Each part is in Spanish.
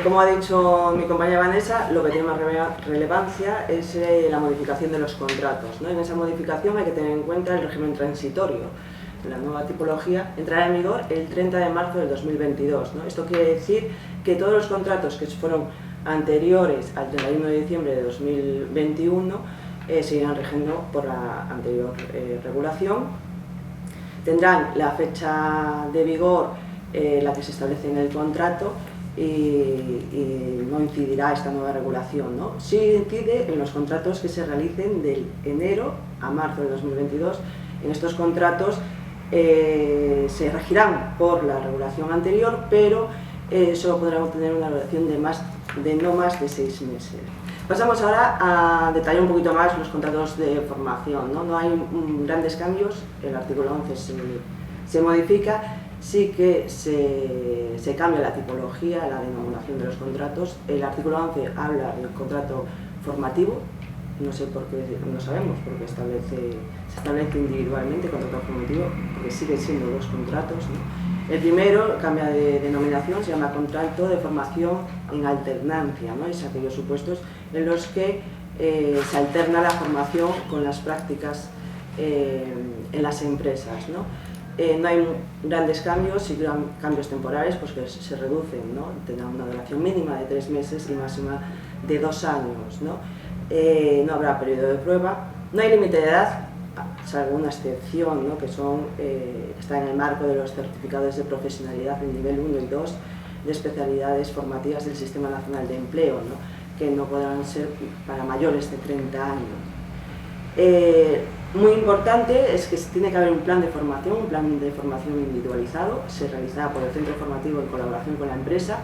Como ha dicho mi compañera Vanessa, lo que tiene más relevancia es la modificación de los contratos, ¿no? En esa modificación hay que tener en cuenta el régimen transitorio. La nueva tipología entrará en vigor el 30 de marzo del 2022, ¿no? Esto quiere decir que todos los contratos que fueron anteriores al 31 de diciembre de 2021 seguirán rigiendo por la anterior regulación. Tendrán la fecha de vigor la que se establece en el contrato y no incidirá esta nueva regulación, ¿no? Sí incide en los contratos que se realicen del enero a marzo de 2022. En estos contratos se regirán por la regulación anterior, pero solo podrán obtener una duración de no más de 6 meses. Pasamos ahora a detallar un poquito más los contratos de formación, ¿no? No hay grandes cambios, el artículo 11 se modifica, sí que se cambia la tipología, la denominación de los contratos. El artículo 11 habla del contrato formativo, no sé por qué, no sabemos, porque se establece individualmente contrato formativo, porque sigue siendo 2 contratos, ¿no? El primero cambia de denominación, se llama contrato de formación en alternancia, ¿no? Es aquellos supuestos en los que se alterna la formación con las prácticas en las empresas, ¿no? No hay grandes cambios, sí cambios temporales, pues que se reducen, ¿no? Tendrán una duración mínima de 3 meses y máxima de 2 años, ¿no? No habrá periodo de prueba, no hay límite de edad, salvo una excepción, ¿no? Que está en el marco de los certificados de profesionalidad en nivel 1 y 2 de especialidades formativas del Sistema Nacional de Empleo, ¿no? Que no podrán ser para mayores de 30 años. Muy importante es que tiene que haber un plan de formación individualizado, se realizará por el centro formativo en colaboración con la empresa,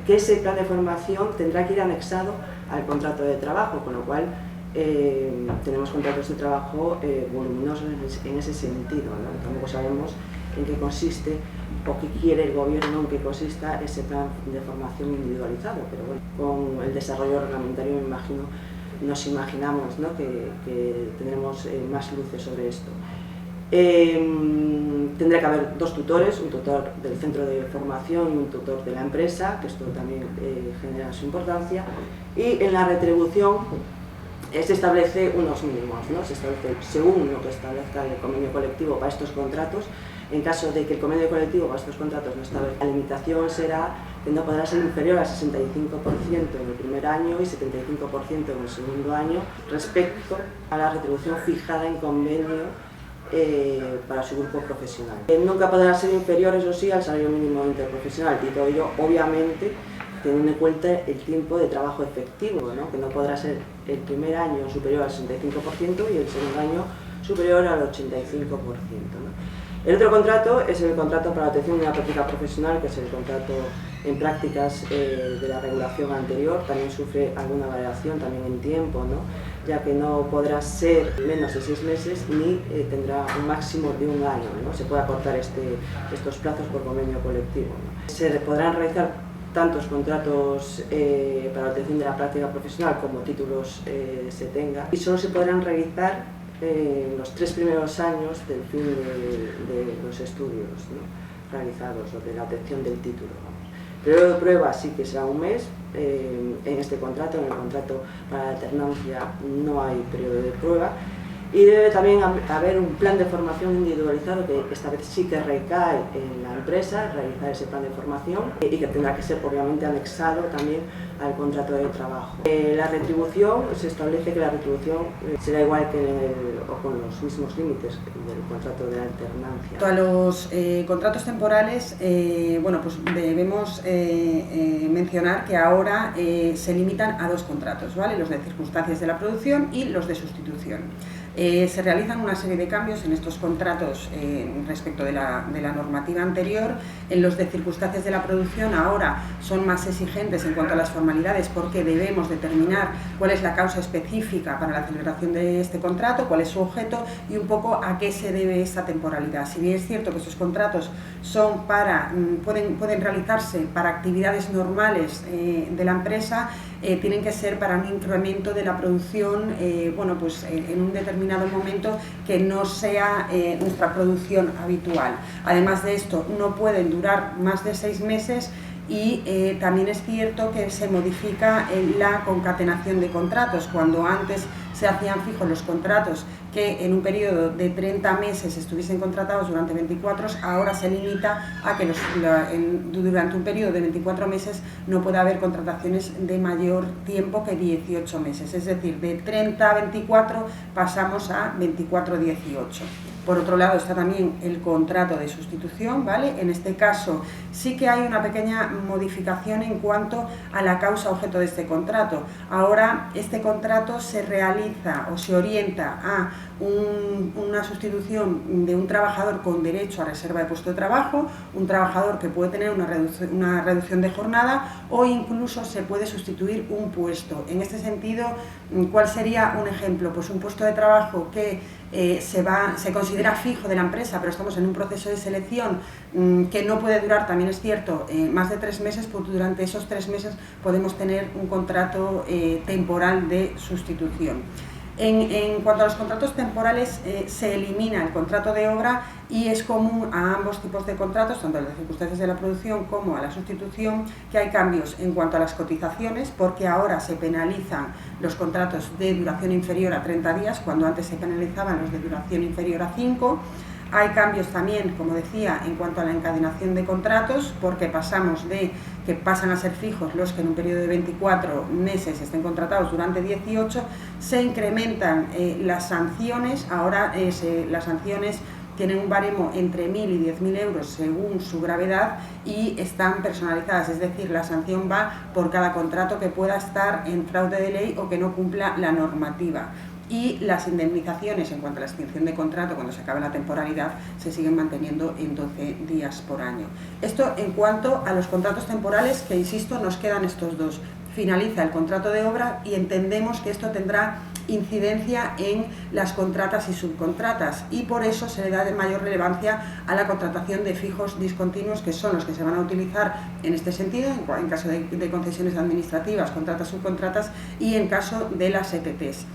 que ese plan de formación tendrá que ir anexado al contrato de trabajo, con lo cual tenemos contratos de trabajo voluminosos en ese sentido, ¿no? Tampoco sabemos en qué consiste o qué quiere el gobierno, en qué consista ese plan de formación individualizado, pero bueno, con el desarrollo reglamentario nos imaginamos, ¿no? que tendremos más luces sobre esto. Tendrá que haber 2 tutores, un tutor del centro de formación y un tutor de la empresa, que esto también genera su importancia, y en la retribución se establece unos mínimos, ¿no? Se establece según lo que establezca el convenio colectivo para estos contratos. En caso de que el convenio colectivo para estos contratos no establezca, la limitación será que no podrá ser inferior al 65% en el primer año y 75% en el segundo año respecto a la retribución fijada en convenio para su grupo profesional. Nunca podrá ser inferior, eso sí, al salario mínimo interprofesional, y todo ello obviamente teniendo en cuenta el tiempo de trabajo efectivo, ¿no? Que no podrá ser el primer año superior al 65% y el segundo año superior al 85%, ¿no? El otro contrato es el contrato para la obtención de una práctica profesional, que es el contrato en prácticas de la regulación anterior. También sufre alguna variación también en tiempo, ¿no? Ya que no podrá ser menos de 6 meses ni tendrá un máximo de 1 año, ¿no? Se puede acortar estos plazos por convenio colectivo, ¿no? Se podrán realizar tantos contratos para la obtención de la práctica profesional como títulos se tenga, y solo se podrán realizar en los 3 primeros años del fin de los estudios, ¿no? Realizados o de la obtención del título. El periodo de prueba sí que será 1 mes. En este contrato, en el contrato para la alternancia, no hay periodo de prueba. Y debe también haber un plan de formación individualizado, que esta vez sí que recae en la empresa realizar ese plan de formación, y que tendrá que ser obviamente anexado también al contrato de trabajo. La retribución, se establece que la retribución será igual que o con los mismos límites del contrato de alternancia. A los contratos temporales, bueno, pues debemos mencionar que ahora se limitan a 2 contratos, ¿vale? Los de circunstancias de la producción y los de sustitución. Se realizan una serie de cambios en estos contratos respecto de la normativa anterior. En los de circunstancias de la producción ahora son más exigentes en cuanto a las formalidades, porque debemos determinar cuál es la causa específica para la celebración de este contrato, cuál es su objeto y un poco a qué se debe esta temporalidad. Si bien es cierto que estos contratos son pueden realizarse para actividades normales de la empresa, tienen que ser para un incremento de la producción bueno, pues, en un determinado momento que no sea nuestra producción habitual. Además de esto, no pueden durar más de 6 meses y también es cierto que se modifica la concatenación de contratos. Cuando antes se hacían fijos los contratos que en un periodo de 30 meses estuviesen contratados durante 24, ahora se limita a que durante un periodo de 24 meses no pueda haber contrataciones de mayor tiempo que 18 meses. Es decir, de 30 a 24 pasamos a 24 a 18. Por otro lado está también el contrato de sustitución, ¿vale? En este caso sí que hay una pequeña modificación en cuanto a la causa objeto de este contrato. Ahora este contrato se realiza o se orienta a una sustitución de un trabajador con derecho a reserva de puesto de trabajo, un trabajador que puede tener una reducción de jornada o incluso se puede sustituir un puesto. En este sentido, ¿cuál sería un ejemplo? Pues un puesto de trabajo que se considera fijo de la empresa, pero estamos en un proceso de selección que no puede durar, también es cierto, más de 3 meses, pues durante esos 3 meses podemos tener un contrato temporal de sustitución. En cuanto a los contratos temporales, se elimina el contrato de obra y es común a ambos tipos de contratos, tanto a las circunstancias de la producción como a la sustitución, que hay cambios en cuanto a las cotizaciones, porque ahora se penalizan los contratos de duración inferior a 30 días, cuando antes se penalizaban los de duración inferior a 5. Hay cambios también, como decía, en cuanto a la encadenación de contratos, porque pasamos de que pasan a ser fijos los que en un periodo de 24 meses estén contratados durante 18, se incrementan las sanciones. Ahora las sanciones tienen un baremo entre 1.000 y 10.000 euros según su gravedad y están personalizadas, es decir, la sanción va por cada contrato que pueda estar en fraude de ley o que no cumpla la normativa. Y las indemnizaciones en cuanto a la extinción de contrato cuando se acabe la temporalidad se siguen manteniendo en 12 días por año. Esto en cuanto a los contratos temporales, que insisto, nos quedan estos dos. Finaliza el contrato de obra y entendemos que esto tendrá incidencia en las contratas y subcontratas y por eso se le da de mayor relevancia a la contratación de fijos discontinuos, que son los que se van a utilizar en este sentido, en caso de concesiones administrativas, contratas, subcontratas y en caso de las ETTs.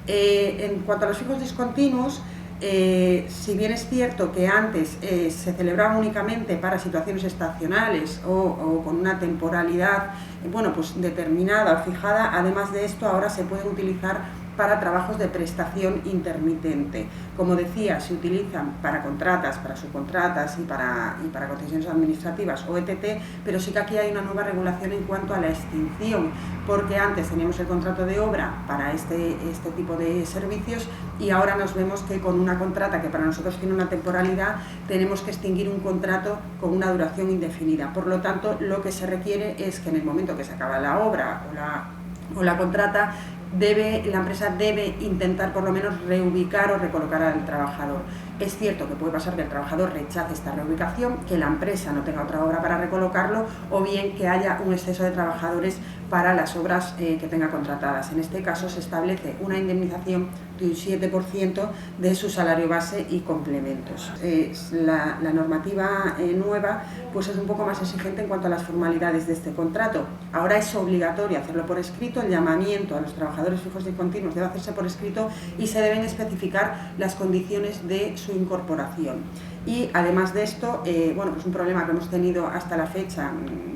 En cuanto a los fijos discontinuos, si bien es cierto que antes se celebraban únicamente para situaciones estacionales o con una temporalidad pues determinada o fijada, además de esto ahora se pueden utilizar para trabajos de prestación intermitente. Como decía, se utilizan para contratas, para subcontratas y para concesiones administrativas o ETT, pero sí que aquí hay una nueva regulación en cuanto a la extinción, porque antes teníamos el contrato de obra para este tipo de servicios y ahora nos vemos que con una contrata que para nosotros tiene una temporalidad tenemos que extinguir un contrato con una duración indefinida. Por lo tanto, lo que se requiere es que en el momento que se acaba la obra o la contrata, la empresa debe intentar por lo menos reubicar o recolocar al trabajador. Es cierto que puede pasar que el trabajador rechace esta reubicación, que la empresa no tenga otra obra para recolocarlo o bien que haya un exceso de trabajadores para las obras que tenga contratadas. En este caso se establece una indemnización de un 7% de su salario base y complementos. La normativa nueva pues es un poco más exigente en cuanto a las formalidades de este contrato. Ahora es obligatorio hacerlo por escrito, el llamamiento a los trabajadores fijos y continuos debe hacerse por escrito y se deben especificar las condiciones de su incorporación. Y además de esto, pues un problema que hemos tenido hasta la fecha,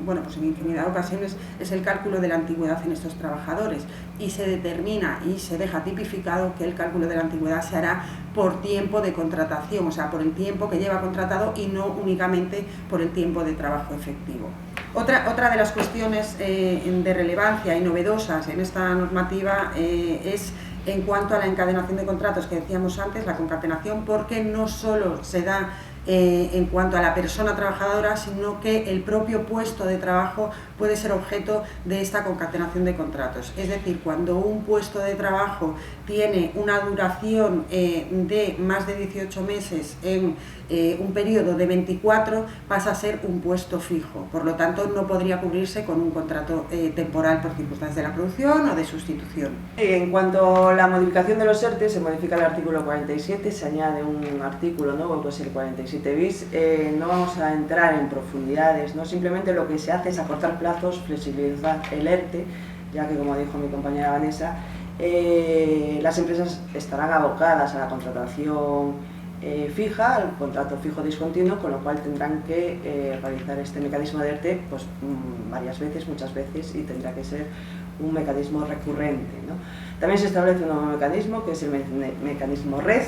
pues en infinidad de ocasiones, es el cálculo de la antigüedad en estos trabajadores y se determina y se deja tipificado que el cálculo de la antigüedad se hará por tiempo de contratación, o sea, por el tiempo que lleva contratado y no únicamente por el tiempo de trabajo efectivo. Otra de las cuestiones de relevancia y novedosas en esta normativa es en cuanto a la encadenación de contratos que decíamos antes, la concatenación, porque no solo se da en cuanto a la persona trabajadora, sino que el propio puesto de trabajo puede ser objeto de esta concatenación de contratos. Es decir, cuando un puesto de trabajo tiene una duración de más de 18 meses en un periodo de 24, pasa a ser un puesto fijo. Por lo tanto, no podría cubrirse con un contrato temporal por circunstancias de la producción o de sustitución. En cuanto a la modificación de los ERTE, se modifica el artículo 47, se añade un artículo nuevo, pues el 47 bis. No vamos a entrar en profundidades, ¿no? Simplemente lo que se hace es acortar plazos, flexibilizar el ERTE, ya que, como dijo mi compañera Vanessa, las empresas estarán abocadas a la contratación fija, el contrato fijo discontinuo, con lo cual tendrán que realizar este mecanismo de ERTE pues, varias veces, muchas veces, y tendrá que ser un mecanismo recurrente, ¿no? También se establece un nuevo mecanismo, que es el mecanismo RED,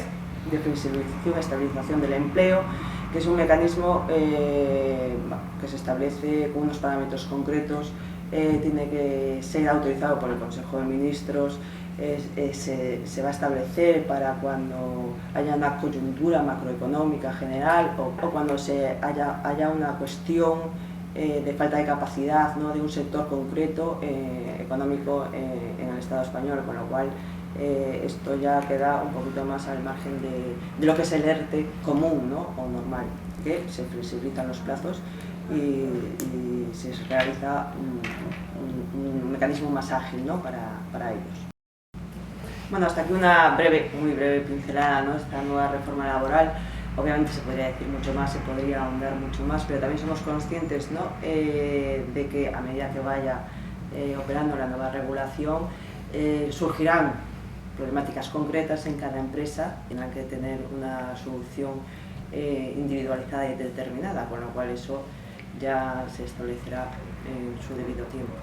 de flexibilización y estabilización del empleo, que es un mecanismo que se establece con unos parámetros concretos, tiene que ser autorizado por el Consejo de Ministros, se va a establecer para cuando haya una coyuntura macroeconómica general o cuando haya una cuestión de falta de capacidad, ¿no?, de un sector concreto económico en el Estado español, con lo cual esto ya queda un poquito más al margen de lo que es el ERTE común, ¿no?, o normal, que se flexibilizan los plazos y se realiza un mecanismo más ágil, ¿no?, para ellos. Bueno, hasta aquí una muy breve pincelada, ¿no?, esta nueva reforma laboral. Obviamente se podría decir mucho más, se podría ahondar mucho más, pero también somos conscientes, ¿no?, de que a medida que vaya operando la nueva regulación surgirán problemáticas concretas en cada empresa, tendrán que tener una solución individualizada y determinada, con lo cual eso ya se establecerá en su debido tiempo.